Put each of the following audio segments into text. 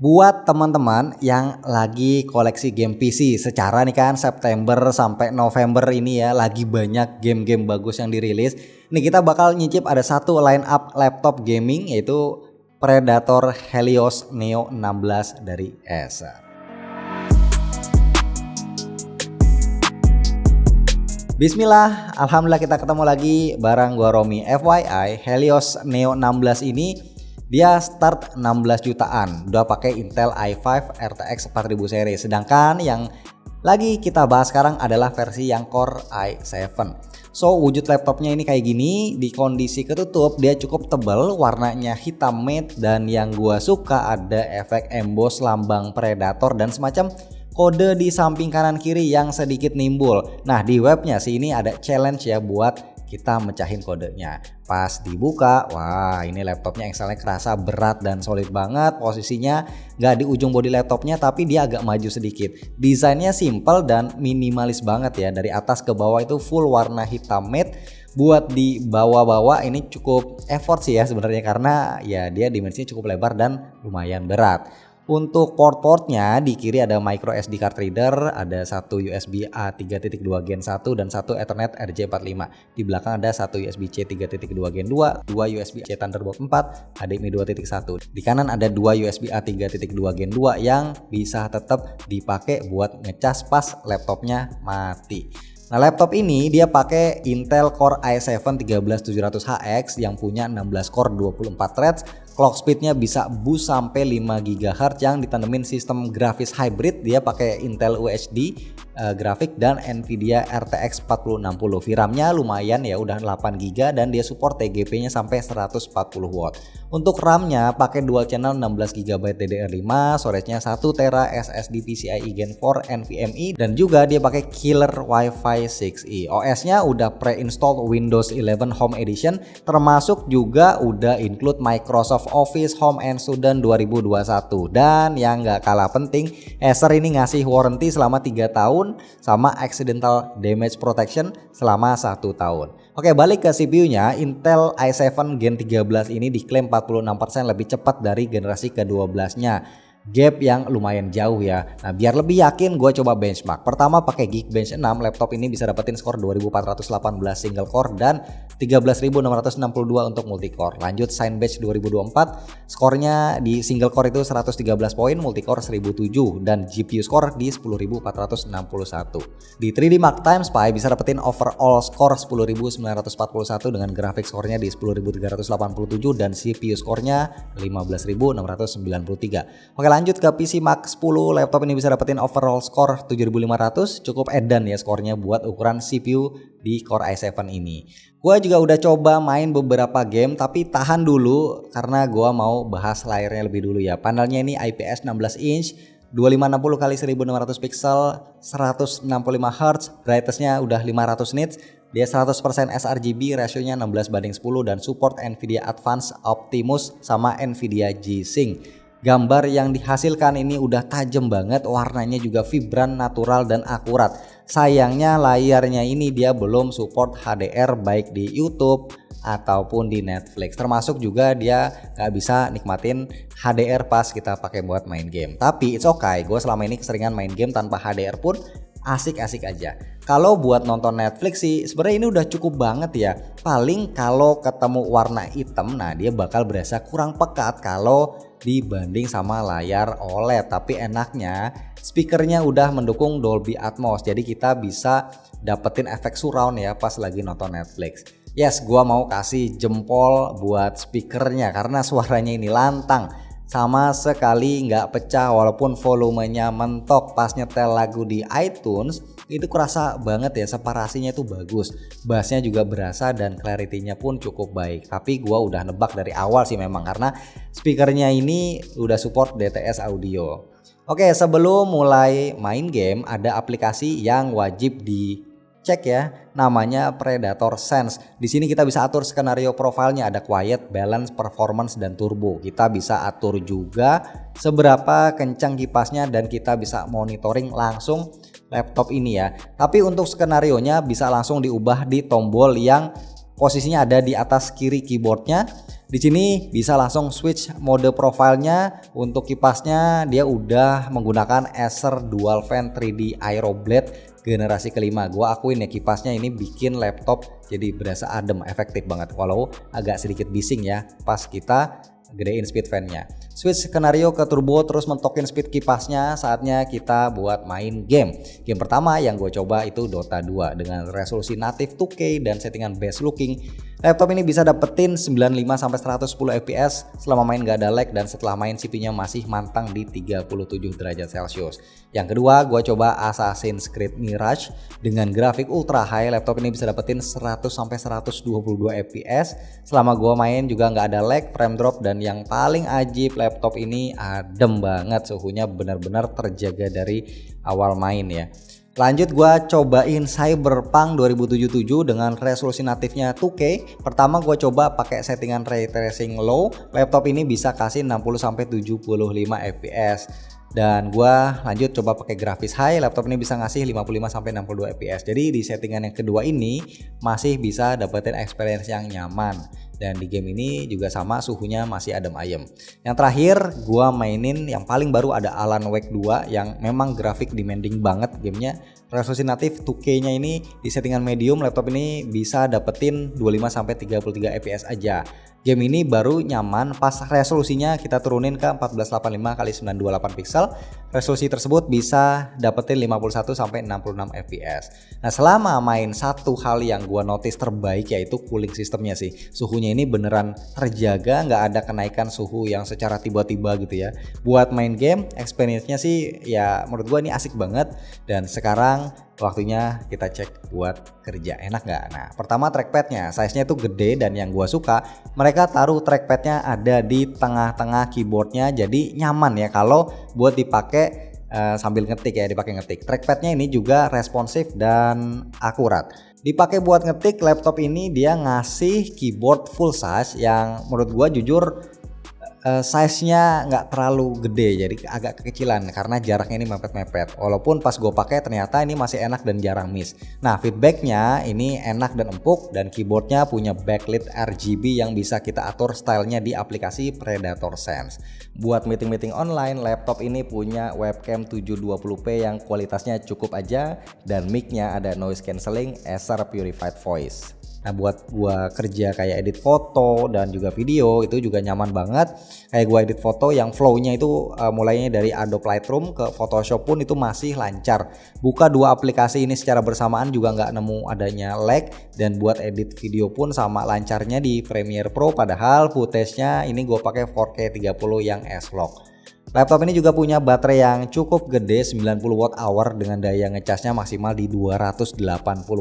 Buat teman-teman yang lagi koleksi game PC, secara nih kan September sampai November ini ya lagi banyak game-game bagus yang dirilis. Nih kita bakal nyicip ada satu line up laptop gaming yaitu Predator Helios Neo 16 dari Acer. Bismillah, alhamdulillah kita ketemu lagi bareng gua Romi. FYI, Helios Neo 16 ini dia start 16 jutaan, udah pakai Intel i5 RTX 4000 seri. Sedangkan yang lagi kita bahas sekarang adalah versi yang Core i7. So wujud laptopnya ini kayak gini, di kondisi ketutup dia cukup tebal, warnanya hitam matte, dan yang gua suka ada efek emboss lambang Predator dan semacam kode di samping kanan kiri yang sedikit nimbul. Nah di webnya sih ini ada challenge ya buat kita mecahin kodenya. Pas dibuka, wah ini laptopnya Excelnya kerasa berat dan solid banget. Posisinya nggak di ujung bodi laptopnya tapi dia agak maju sedikit. Desainnya simple dan minimalis banget ya. Dari atas ke bawah itu full warna hitam matte. Buat di bawah-bawah ini cukup effort sih ya sebenarnya, karena ya dia dimensinya cukup lebar dan lumayan berat. Untuk port-portnya di kiri ada micro SD card reader, ada satu USB A 3.2 Gen 1 dan satu Ethernet RJ45. Di belakang ada satu USB C 3.2 Gen 2, dua USB C Thunderbolt 4, HDMI 2.1. Di kanan ada dua USB A 3.2 Gen 2 yang bisa tetap dipakai buat ngecas pas laptopnya mati. Nah laptop ini dia pakai Intel Core i7 13700HX yang punya 16 core 24 threads. Clock speednya bisa boost sampai 5 GHz yang ditandemin sistem grafis hybrid. Dia pakai Intel UHD grafik dan Nvidia RTX 4060. VRAM-nya lumayan ya, udah 8 GB dan dia support TGP-nya sampai 140 watt. Untuk RAM-nya pakai dual channel 16 GB DDR5, storage-nya 1 TB SSD PCIe Gen 4 NVMe, dan juga dia pakai killer Wi-Fi 6E. OS-nya udah pre-installed Windows 11 Home Edition, termasuk juga udah include Microsoft Office Home and Student 2021. Dan yang gak kalah penting, Acer ini ngasih warranty selama 3 tahun sama accidental damage protection selama 1 tahun. Oke, balik ke CPU-nya, Intel i7 Gen 13 ini diklaim 46% lebih cepat dari generasi ke-12-nya. Gap yang lumayan jauh ya. Nah biar lebih yakin gue coba benchmark. Pertama pakai Geekbench 6, laptop ini bisa dapetin skor 2418 single core dan 13662 untuk multicore. Lanjut Cinebench 2024, skornya di single core itu 113 poin, multicore 1007 dan GPU score di 10461. Di 3D Mark Time Spy bisa dapetin overall score 10941 dengan grafik skornya di 10387 dan CPU skornya 15693. Oke, lanjut ke PC Mark 10, laptop ini bisa dapetin overall score 7500, cukup edan ya skornya buat ukuran CPU di Core i7 ini. Gua juga udah coba main beberapa game tapi tahan dulu karena gua mau bahas layarnya lebih dulu ya. Panelnya ini IPS 16 inch, 2560 x 1600 pixel, 165 Hz, brightness-nya udah 500 nits. Dia 100% sRGB, rasionya 16:10 dan support Nvidia Advanced Optimus sama Nvidia G-Sync. Gambar yang dihasilkan ini udah tajam banget, warnanya juga vibran, natural dan akurat. Sayangnya layarnya ini dia belum support HDR baik di YouTube ataupun di Netflix. Termasuk juga dia gak bisa nikmatin HDR pas kita pakai buat main game. Tapi it's okay, gue selama ini keseringan main game tanpa HDR pun asik-asik aja. Kalau buat nonton Netflix sih sebenarnya ini udah cukup banget ya. Paling kalau ketemu warna hitam, nah dia bakal berasa kurang pekat kalau dibanding sama layar OLED. Tapi enaknya speakernya udah mendukung Dolby Atmos, jadi kita bisa dapetin efek surround ya pas lagi nonton Netflix. Yes, gua mau kasih jempol buat speakernya karena suaranya ini lantang, sama sekali nggak pecah walaupun volumenya mentok. Pas nyetel lagu di iTunes itu kerasa banget ya, separasinya itu bagus, bassnya juga berasa dan clarity-nya pun cukup baik. Tapi gua udah nebak dari awal sih memang karena speakernya ini udah support DTS audio. Oke, sebelum mulai main game ada aplikasi yang wajib dicek ya, namanya Predator Sense. Di sini kita bisa atur skenario profilnya, ada quiet, balance, performance dan turbo. Kita bisa atur juga seberapa kencang kipasnya dan kita bisa monitoring langsung laptop ini ya. Tapi untuk skenarionya bisa langsung diubah di tombol yang posisinya ada di atas kiri keyboardnya. Di sini bisa langsung switch mode profilnya. Untuk kipasnya dia udah menggunakan Acer Dual Fan 3D Aeroblade generasi kelima. Gua akuin ya, kipasnya ini bikin laptop jadi berasa adem, efektif banget. Walau agak sedikit bising ya pas kita gedein speed fan-nya. Switch skenario ke turbo terus mentokin speed kipasnya, saatnya kita buat main game. Game pertama yang gue coba itu Dota 2 dengan resolusi native 2K dan settingan best looking. Laptop ini bisa dapetin 95-110 fps selama main gak ada lag, dan setelah main CPU-nya masih mantang di 37 derajat Celcius. Yang kedua, gue coba Assassin's Creed Mirage dengan grafik ultra high. Laptop ini bisa dapetin 100-122 fps selama gue main juga gak ada lag, frame drop, dan yang paling ajib laptop ini adem banget, suhunya benar-benar terjaga dari awal main ya. Lanjut gua cobain Cyberpunk 2077 dengan resolusi natifnya 2K. Pertama gua coba pakai settingan ray tracing low. Laptop ini bisa kasih 60-75 fps. Dan gua lanjut coba pakai grafis high. Laptop ini bisa ngasih 55-62 fps. Jadi di settingan yang kedua ini masih bisa dapetin experience yang nyaman. Dan di game ini juga sama, suhunya masih adem ayem. Yang terakhir gua mainin yang paling baru ada Alan Wake 2 yang memang grafik demanding banget gamenya. Resolusi natif 2K nya ini di settingan medium, laptop ini bisa dapetin 25-33 fps aja. Game ini baru nyaman pas resolusinya kita turunin ke 1485x928 pixel. Resolusi tersebut bisa dapetin 51-66 fps. Nah, selama main, satu hal yang gua notice terbaik yaitu cooling sistemnya sih. Suhunya ini beneran terjaga, nggak ada kenaikan suhu yang secara tiba-tiba gitu ya. Buat main game, experience-nya sih ya menurut gua ini asik banget. Dan sekarang waktunya kita cek buat kerja, enak nggak? Nah, pertama trackpadnya, size-nya tuh gede, dan yang gua suka mereka taruh trackpadnya ada di tengah-tengah keyboardnya, jadi nyaman ya kalau buat dipakai sambil ngetik ya, dipakai ngetik. Trackpadnya ini juga responsif dan akurat. Dipakai buat ngetik, laptop ini dia ngasih keyboard full size yang menurut gua jujur size-nya nggak terlalu gede, jadi agak kekecilan karena jaraknya ini mepet-mepet. Walaupun pas gue pakai ternyata ini masih enak dan jarang miss. Nah, feedbacknya ini enak dan empuk, dan keyboardnya punya backlit RGB yang bisa kita atur stylenya di aplikasi Predator Sense. Buat meeting-meeting online, laptop ini punya webcam 720p yang kualitasnya cukup aja, dan mic-nya ada noise cancelling Acer Purified Voice. Nah, buat gua kerja kayak edit foto dan juga video itu juga nyaman banget. Kayak gua edit foto yang flow-nya itu mulainya dari Adobe Lightroom ke Photoshop pun itu masih lancar. Buka dua aplikasi ini secara bersamaan juga nggak nemu adanya lag, dan buat edit video pun sama lancarnya di Premiere Pro, padahal footage-nya ini gua pakai 4K 30 yang S-Log. Laptop ini juga punya baterai yang cukup gede, 90 watt hour, dengan daya ngecasnya maksimal di 280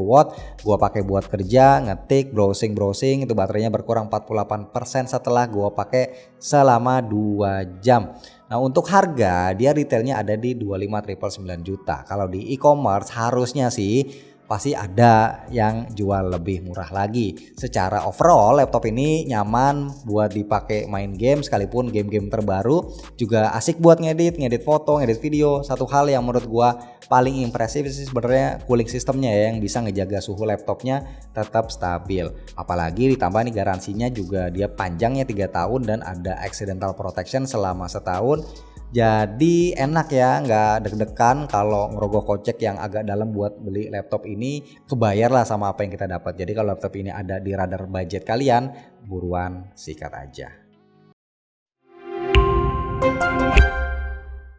watt. Gua pakai buat kerja, ngetik, browsing, itu baterainya berkurang 48% setelah gua pakai selama 2 jam. Nah, untuk harga dia retailnya ada di 25.999 juta. Kalau di e-commerce harusnya sih pasti ada yang jual lebih murah lagi. Secara overall laptop ini nyaman buat dipakai main game, sekalipun game-game terbaru juga asik buat ngedit foto, ngedit video. Satu hal yang menurut gua paling impresif sih sebenarnya cooling sistemnya ya, yang bisa ngejaga suhu laptopnya tetap stabil. Apalagi ditambah nih garansinya juga dia panjangnya 3 tahun dan ada accidental protection selama setahun. Jadi enak ya, nggak deg-degan kalau ngerogoh kocek yang agak dalam buat beli laptop ini. Kebayar lah sama apa yang kita dapat. Jadi kalau laptop ini ada di radar budget kalian, buruan sikat aja.